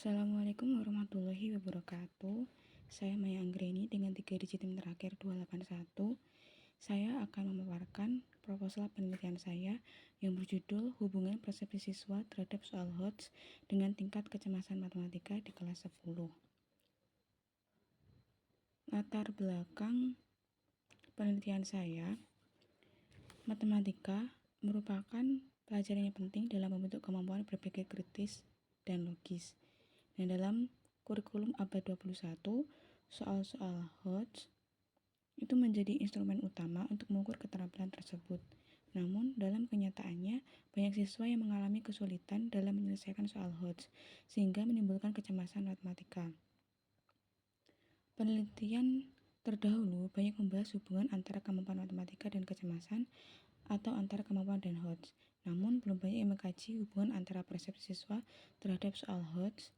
Assalamualaikum warahmatullahi wabarakatuh. Saya Maya Anggreni dengan 3 digit NIM terakhir 281. Saya akan memaparkan proposal penelitian saya yang berjudul Hubungan Persepsi Siswa Terhadap Soal HOTS dengan Tingkat Kecemasan Matematika di kelas 10. Latar belakang penelitian saya, matematika merupakan pelajaran yang penting dalam membentuk kemampuan berpikir kritis dan logis. Nah, dalam kurikulum abad 21, soal-soal HOTS itu menjadi instrumen utama untuk mengukur keterampilan tersebut. Namun, dalam kenyataannya, banyak siswa yang mengalami kesulitan dalam menyelesaikan soal HOTS, sehingga menimbulkan kecemasan matematika. Penelitian terdahulu banyak membahas hubungan antara kemampuan matematika dan kecemasan, atau antara kemampuan dan HOTS. Namun, belum banyak yang mengkaji hubungan antara persepsi siswa terhadap soal HOTS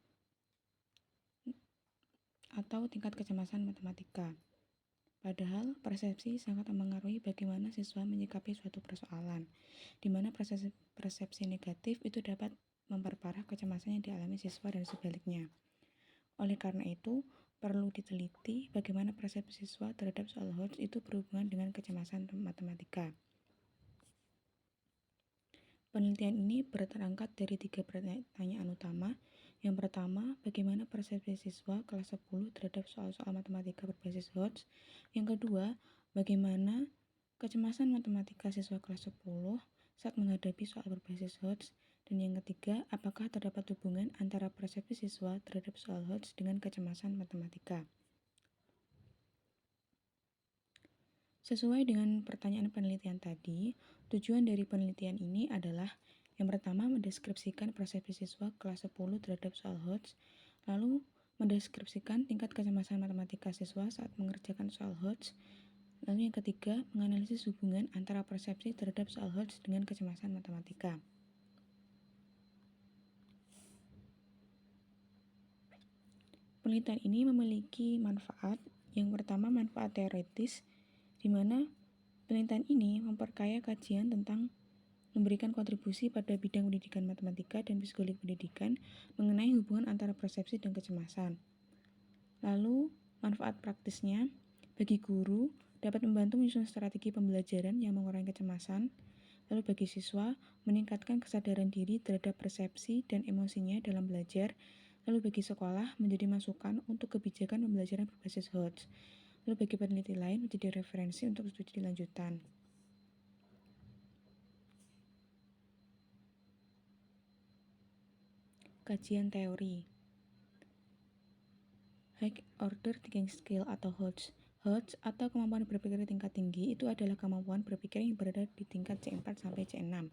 atau tingkat kecemasan matematika. Padahal, persepsi sangat mempengaruhi bagaimana siswa menyikapi suatu persoalan, di mana persepsi negatif itu dapat memperparah kecemasan yang dialami siswa dan sebaliknya. Oleh karena itu, perlu diteliti bagaimana persepsi siswa terhadap soal HOTS itu berhubungan dengan kecemasan matematika. Penelitian ini berangkat dari 3 pertanyaan utama. Yang pertama, bagaimana persepsi siswa kelas 10 terhadap soal-soal matematika berbasis HOTS. Yang kedua, bagaimana kecemasan matematika siswa kelas 10 saat menghadapi soal berbasis HOTS. Dan yang ketiga, apakah terdapat hubungan antara persepsi siswa terhadap soal HOTS dengan kecemasan matematika. Sesuai dengan pertanyaan penelitian tadi, tujuan dari penelitian ini adalah yang pertama mendeskripsikan persepsi siswa kelas 10 terhadap soal HOTS, lalu mendeskripsikan tingkat kecemasan matematika siswa saat mengerjakan soal HOTS, lalu yang ketiga menganalisis hubungan antara persepsi terhadap soal HOTS dengan kecemasan matematika. Penelitian ini memiliki manfaat. Yang pertama, manfaat teoritis, di mana penelitian ini memperkaya kajian tentang memberikan kontribusi pada bidang pendidikan matematika dan psikologi pendidikan mengenai hubungan antara persepsi dan kecemasan. Lalu, manfaat praktisnya, bagi guru dapat membantu menyusun strategi pembelajaran yang mengurangi kecemasan. Lalu bagi siswa, meningkatkan kesadaran diri terhadap persepsi dan emosinya dalam belajar. Lalu bagi sekolah, menjadi masukan untuk kebijakan pembelajaran berbasis HOTS. Lalu bagi peneliti lain, menjadi referensi untuk studi lanjutan. Kajian teori. High Order Thinking Skill atau HOTS. HOTS atau kemampuan berpikir tingkat tinggi itu adalah kemampuan berpikir yang berada di tingkat C4 sampai C6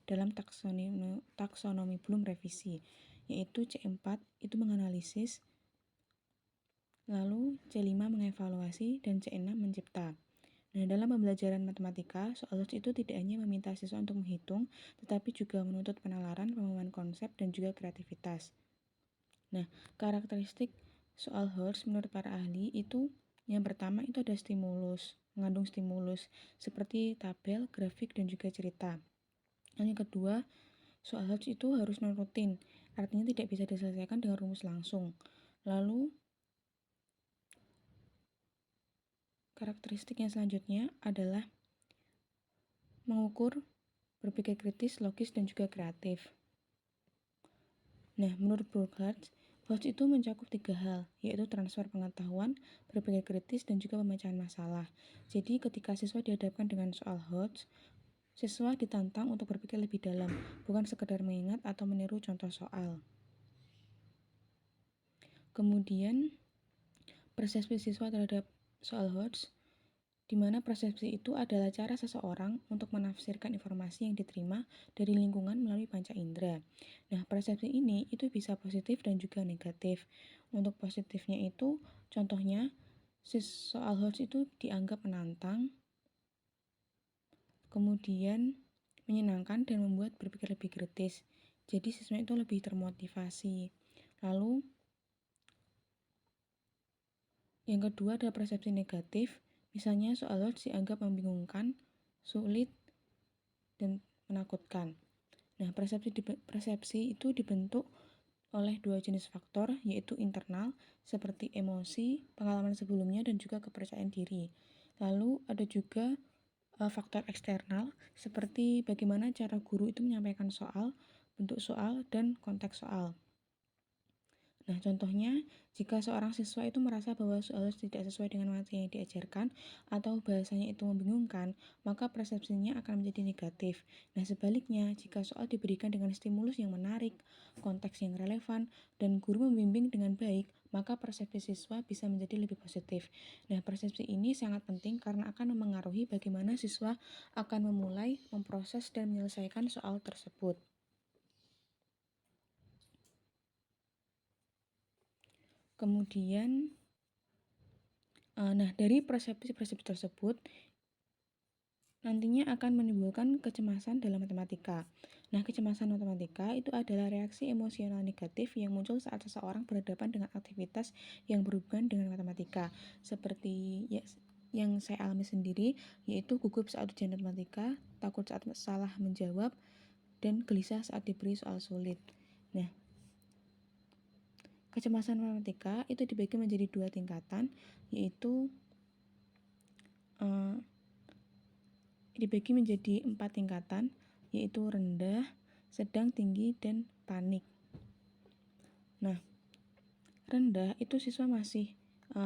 dalam taksonomi Bloom revisi, yaitu C4 itu menganalisis, lalu C5 mengevaluasi, dan C6 mencipta. Nah, dalam pembelajaran matematika, soal HOTS itu tidak hanya meminta siswa untuk menghitung, tetapi juga menuntut penalaran, pemahaman konsep, dan juga kreativitas. Nah, karakteristik soal HOTS menurut para ahli itu yang pertama itu ada stimulus, mengandung stimulus seperti tabel, grafik, dan juga cerita. Dan yang kedua, soal HOTS itu harus non-rutin, artinya tidak bisa diselesaikan dengan rumus langsung. Lalu, karakteristik yang selanjutnya adalah mengukur berpikir kritis, logis, dan juga kreatif. Nah, menurut Burkhardt, HOTS itu mencakup 3 hal, yaitu transfer pengetahuan, berpikir kritis, dan juga pemecahan masalah. Jadi, ketika siswa dihadapkan dengan soal HOTS, siswa ditantang untuk berpikir lebih dalam, bukan sekedar mengingat atau meniru contoh soal. Kemudian, persepsi siswa terhadap soal HOTS, di mana persepsi itu adalah cara seseorang untuk menafsirkan informasi yang diterima dari lingkungan melalui panca indera. Nah, persepsi ini itu bisa positif dan juga negatif. Untuk positifnya itu, contohnya, soal HOTS itu dianggap menantang, kemudian menyenangkan dan membuat berpikir lebih kritis. Jadi, siswa itu lebih termotivasi. Lalu, yang kedua adalah persepsi negatif. Misalnya soal HOTS dianggap membingungkan, sulit, dan menakutkan. Nah, persepsi itu dibentuk oleh dua jenis faktor, yaitu internal, seperti emosi, pengalaman sebelumnya, dan juga kepercayaan diri. Lalu ada juga faktor eksternal, seperti bagaimana cara guru itu menyampaikan soal, bentuk soal, dan konteks soal. Nah, contohnya, jika seorang siswa itu merasa bahwa soal tidak sesuai dengan materi yang diajarkan atau bahasanya itu membingungkan, maka persepsinya akan menjadi negatif. Nah, sebaliknya, jika soal diberikan dengan stimulus yang menarik, konteks yang relevan, dan guru membimbing dengan baik, maka persepsi siswa bisa menjadi lebih positif. Nah, persepsi ini sangat penting karena akan memengaruhi bagaimana siswa akan memulai, memproses, dan menyelesaikan soal tersebut. Kemudian, nah dari persepsi-persepsi tersebut, nantinya akan menimbulkan kecemasan dalam matematika. Nah, kecemasan matematika itu adalah reaksi emosional negatif yang muncul saat seseorang berhadapan dengan aktivitas yang berhubungan dengan matematika. Seperti yang saya alami sendiri, yaitu gugup saat ujian matematika, takut saat salah menjawab, dan gelisah saat diberi soal sulit. Nah, kecemasan matematika itu dibagi menjadi dua tingkatan, yaitu dibagi menjadi 4 tingkatan, yaitu rendah, sedang, tinggi, dan panik. Nah, rendah itu siswa masih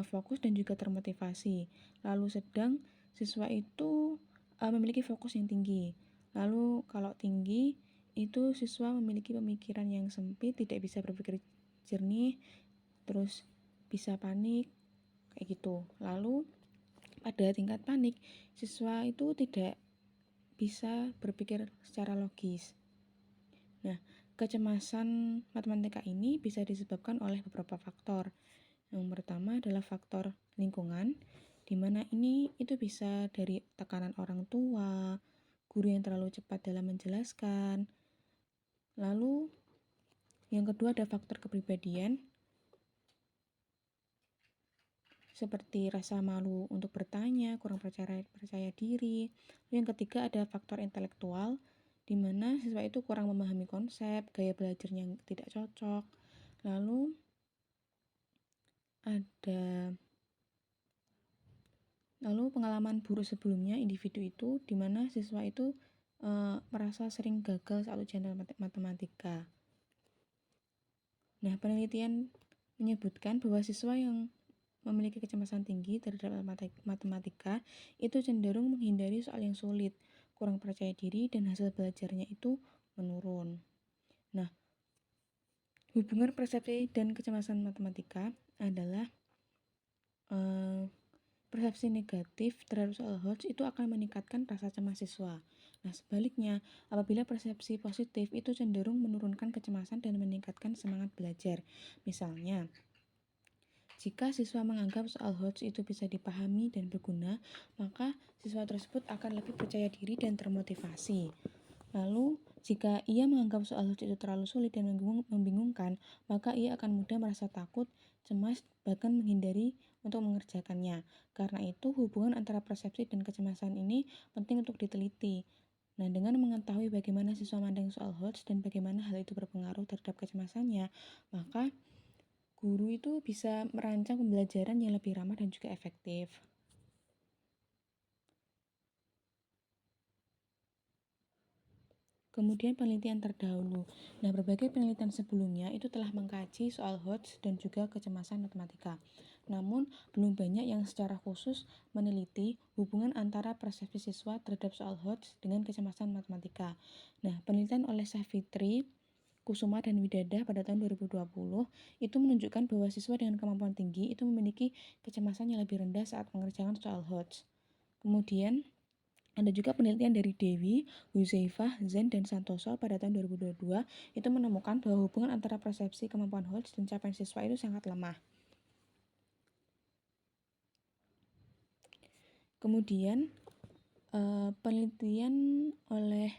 fokus dan juga termotivasi. Lalu sedang, siswa itu memiliki fokus yang tinggi. Lalu kalau tinggi, itu siswa memiliki pemikiran yang sempit, tidak bisa berpikir jernih, terus bisa panik, kayak gitu. Lalu pada tingkat panik, siswa itu tidak bisa berpikir secara logis. Nah, kecemasan matematika ini bisa disebabkan oleh beberapa faktor. Yang pertama adalah faktor lingkungan, di mana ini itu bisa dari tekanan orang tua, guru yang terlalu cepat dalam menjelaskan. Lalu yang kedua ada faktor kepribadian, seperti rasa malu untuk bertanya, kurang percaya diri. Lalu yang ketiga ada faktor intelektual, di mana siswa itu kurang memahami konsep, gaya belajarnya yang tidak cocok. Lalu pengalaman buruk sebelumnya individu itu, di mana siswa itu merasa sering gagal saat ujian matematika. Nah, penelitian menyebutkan bahwa siswa yang memiliki kecemasan tinggi terhadap matematika itu cenderung menghindari soal yang sulit, kurang percaya diri, dan hasil belajarnya itu menurun. Nah, hubungan persepsi dan kecemasan matematika adalah persepsi negatif terhadap soal HOTS itu akan meningkatkan rasa cemas siswa. Nah, sebaliknya, apabila persepsi positif itu cenderung menurunkan kecemasan dan meningkatkan semangat belajar. Misalnya, jika siswa menganggap soal HOTS itu bisa dipahami dan berguna, maka siswa tersebut akan lebih percaya diri dan termotivasi. Lalu, jika ia menganggap soal HOTS itu terlalu sulit dan membingungkan, maka ia akan mudah merasa takut, cemas, bahkan menghindari untuk mengerjakannya. Karena itu, hubungan antara persepsi dan kecemasan ini penting untuk diteliti. Nah, dengan mengetahui bagaimana siswa memandang soal HOTS dan bagaimana hal itu berpengaruh terhadap kecemasannya, maka guru itu bisa merancang pembelajaran yang lebih ramah dan juga efektif. Kemudian penelitian terdahulu. Nah, berbagai penelitian sebelumnya itu telah mengkaji soal HOTS dan juga kecemasan matematika. Namun, belum banyak yang secara khusus meneliti hubungan antara persepsi siswa terhadap soal HOTS dengan kecemasan matematika. Nah, penelitian oleh Savitri, Kusuma, dan Widada pada tahun 2020 itu menunjukkan bahwa siswa dengan kemampuan tinggi itu memiliki kecemasan yang lebih rendah saat mengerjakan soal HOTS. Kemudian, ada juga penelitian dari Dewi, Huzaifah, Zen, dan Santoso pada tahun 2022 itu menemukan bahwa hubungan antara persepsi kemampuan HOTS dan capaian siswa itu sangat lemah. Kemudian penelitian oleh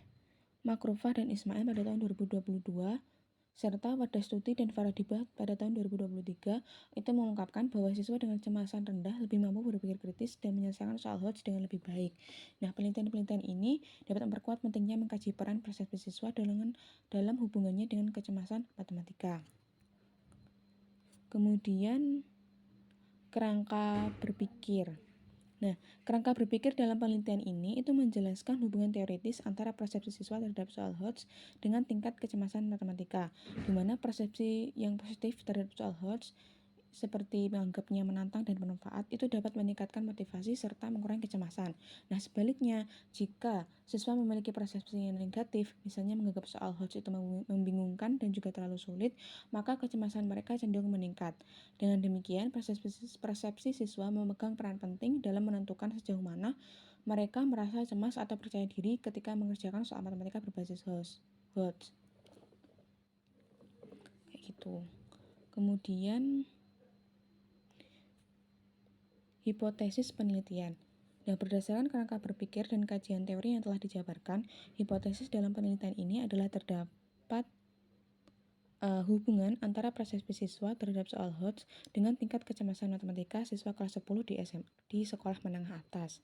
Makrufah dan Ismail pada tahun 2022 serta Wadah Stuti dan Faradibah pada tahun 2023 itu mengungkapkan bahwa siswa dengan kecemasan rendah lebih mampu berpikir kritis dan menyelesaikan soal HOTS dengan lebih baik. Nah, penelitian-penelitian ini dapat memperkuat pentingnya mengkaji peran persepsi siswa dalam hubungannya dengan kecemasan matematika. Kemudian kerangka berpikir. Nah, kerangka berpikir dalam penelitian ini itu menjelaskan hubungan teoritis antara persepsi siswa terhadap soal HOTS dengan tingkat kecemasan matematika, di mana persepsi yang positif terhadap soal HOTS seperti menganggapnya menantang dan bermanfaat itu dapat meningkatkan motivasi serta mengurangi kecemasan. Nah, sebaliknya, jika siswa memiliki persepsi yang negatif, misalnya menganggap soal HOTS itu membingungkan dan juga terlalu sulit, maka kecemasan mereka cenderung meningkat. Dengan demikian, persepsi siswa memegang peran penting dalam menentukan sejauh mana mereka merasa cemas atau percaya diri ketika mengerjakan soal matematika berbasis HOTS. Kayak gitu. Kemudian hipotesis penelitian. Nah, berdasarkan kerangka berpikir dan kajian teori yang telah dijabarkan, hipotesis dalam penelitian ini adalah terdapat hubungan antara persepsi siswa terhadap soal HOTS dengan tingkat kecemasan matematika siswa kelas 10 di sekolah menengah atas.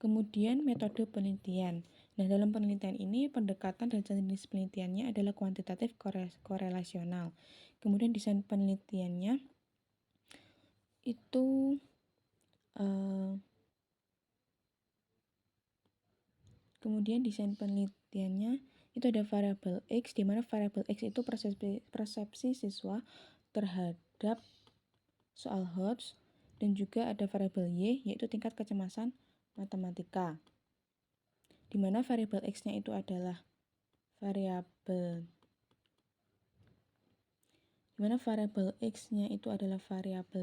Kemudian metode penelitian. Nah, dalam penelitian ini pendekatan dan jenis penelitiannya adalah kuantitatif korelasional. Kemudian desain penelitiannya itu itu ada variabel X, di mana variabel X itu persepsi siswa terhadap soal HOTS, dan juga ada variabel Y, yaitu tingkat kecemasan matematika, di mana variabel X-nya itu adalah variabel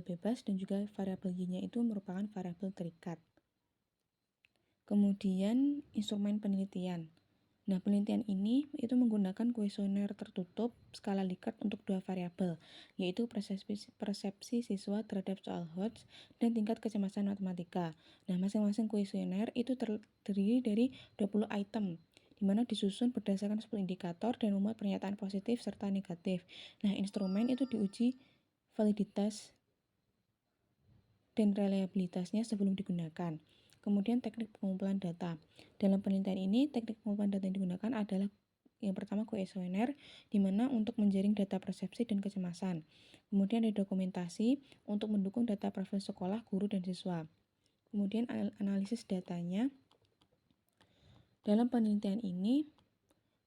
bebas, dan juga variabel Y-nya itu merupakan variabel terikat. Kemudian instrumen penelitian. Nah, penelitian ini itu menggunakan kuesioner tertutup skala Likert untuk dua variabel, yaitu persepsi siswa terhadap soal HOTS dan tingkat kecemasan matematika. Nah, masing-masing kuesioner itu terdiri dari 20 item, di mana disusun berdasarkan 10 indikator dan memuat pernyataan positif serta negatif. Nah, instrumen itu diuji validitas dan reliabilitasnya sebelum digunakan. Kemudian teknik pengumpulan data. Dalam penelitian ini, teknik pengumpulan data yang digunakan adalah yang pertama kuesioner, di mana untuk menjaring data persepsi dan kecemasan. Kemudian ada dokumentasi untuk mendukung data profil sekolah, guru, dan siswa. Kemudian analisis datanya. Dalam penelitian ini,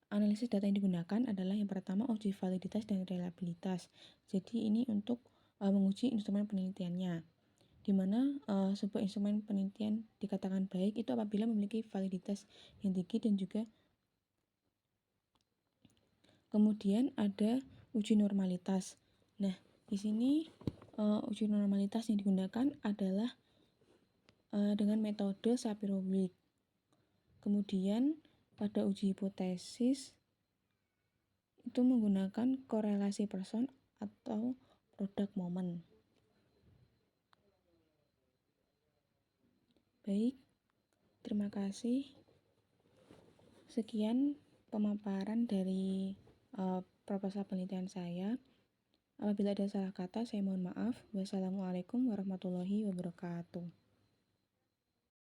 analisis data yang digunakan adalah yang pertama uji validitas dan reliabilitas. Jadi ini untuk menguji instrumen penelitiannya, di mana sebuah instrumen penelitian dikatakan baik itu apabila memiliki validitas yang tinggi dan juga kemudian ada uji normalitas. Nah, di sini uji normalitas yang digunakan adalah dengan metode Shapiro-Wilk. Kemudian pada uji hipotesis itu menggunakan korelasi person atau product moment. Baik, terima kasih. Sekian pemaparan dari proposal penelitian saya. Apabila ada salah kata, saya mohon maaf. Wassalamualaikum warahmatullahi wabarakatuh.